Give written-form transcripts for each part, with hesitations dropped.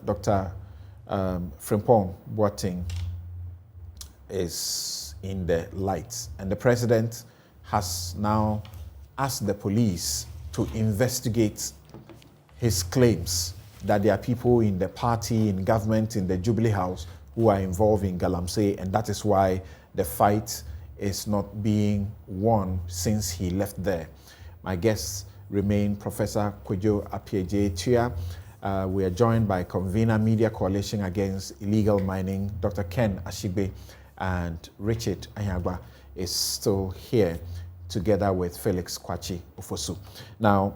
Dr. Frimpong Boateng is in the light, and the president has now asked the police to investigate his claims that there are people in the party, in government, in the Jubilee House who are involved in galamsey, and that is why the fight is not being won since he left there. My guests remain Professor Kwakye Ofosu. We are joined by convener Media Coalition Against Illegal Mining, Dr. Ken Ashigbe, and Richard Anyagba is still here together with Felix Kwakye Ofosu. Now,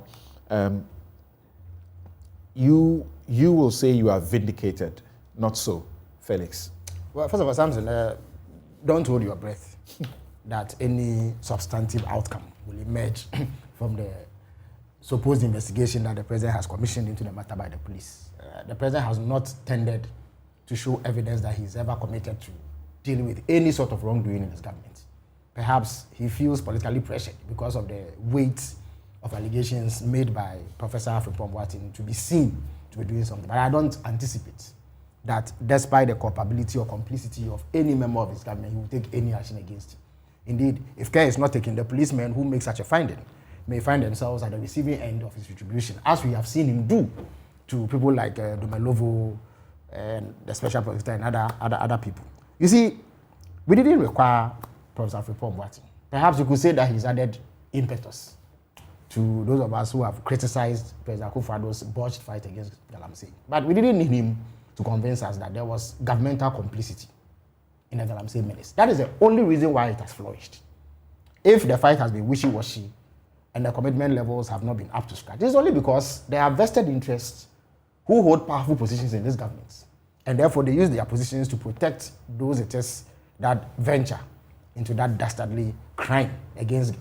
you will say you are vindicated, not so, Felix? Well, first of all, Samson, don't hold your breath that any substantive outcome will emerge from the supposed investigation that the president has commissioned into the matter by the police. The president has not tended to show evidence that he's ever committed to dealing with any sort of wrongdoing in his government. Perhaps he feels politically pressured because of the weight of allegations made by Professor Frimpong Boateng to be seen to be doing something. But I don't anticipate that despite the culpability or complicity of any member of his government, he will take any action against him. Indeed, if care is not taken, the policemen who make such a finding may find themselves at the receiving end of his retribution, as we have seen him do to people like Dumelovo and the special prosecutor and other people. You see, we didn't require Professor Frimpong Boateng. Perhaps you could say that he's added impetus to those of us who have criticized President Akufo-Addo's botched fight against galamsey. But we didn't need him to convince us that there was governmental complicity in the galamsey menace. That is the only reason why it has flourished. If the fight has been wishy-washy and the commitment levels have not been up to scratch, it's only because there are vested interests who hold powerful positions in this government. And therefore, they use their positions to protect those it is that venture into that dastardly crime against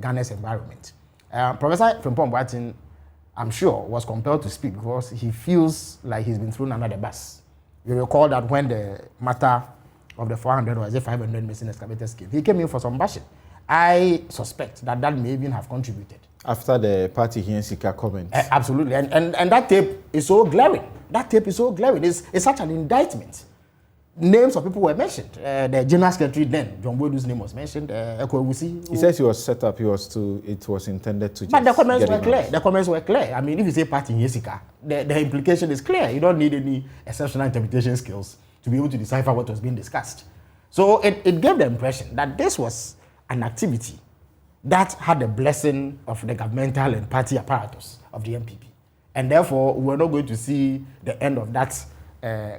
Ghana's environment. Professor Frimpong Boateng, I'm sure, was compelled to speak because he feels like he's been thrown under the bus. You recall that when the matter of the 400 or is it 500 missing excavators came, he came in for some bashing. I suspect that may even have contributed. After the party here in Sika comment. Absolutely. And that tape is so glaring. That tape is so glaring. It's such an indictment. Names of people were mentioned. The General Secretary then, John Boydu's name was mentioned. He says he was set up, it was intended to just. But the comments were clear. The comments were clear. I mean, if you say party in Yesika, the implication is clear. You don't need any exceptional interpretation skills to be able to decipher what was being discussed. So it gave the impression that this was an activity that had the blessing of the governmental and party apparatus of the MPP. And therefore, we're not going to see the end of that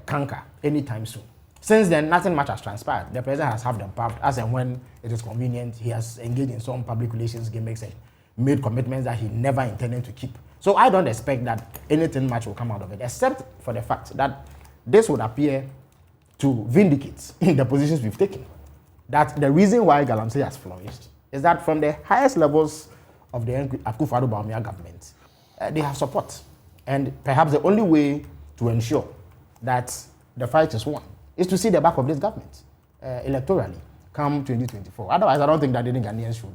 canker anytime soon. Since then, nothing much has transpired. The president has half the power. As and when it is convenient, he has engaged in some public relations gimmicks and made commitments that he never intended to keep. So I don't expect that anything much will come out of it, except for the fact that this would appear to vindicate the positions we've taken. That the reason why galamsey has flourished is that from the highest levels of the Akufo-Addo government, they have support. And perhaps the only way to ensure that the fight is won is to see the back of this government electorally come 2024. Otherwise, I don't think that any Ghanaians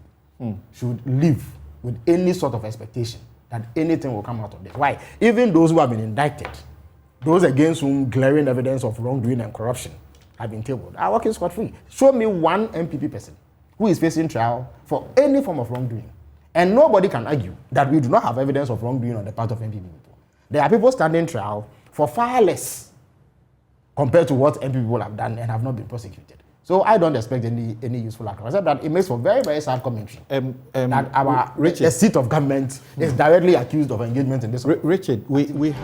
should live with any sort of expectation that anything will come out of this. Why? Even those who have been indicted, those against whom glaring evidence of wrongdoing and corruption have been tabled, are working scot-free. Show me one MPP person who is facing trial for any form of wrongdoing. And nobody can argue that we do not have evidence of wrongdoing on the part of MPP people. There are people standing trial for far less compared to what MP people have done and have not been prosecuted. So I don't expect any useful outcome, except that it makes for very, very sad commentary that the seat of government is directly accused of engagement in this. Richard, we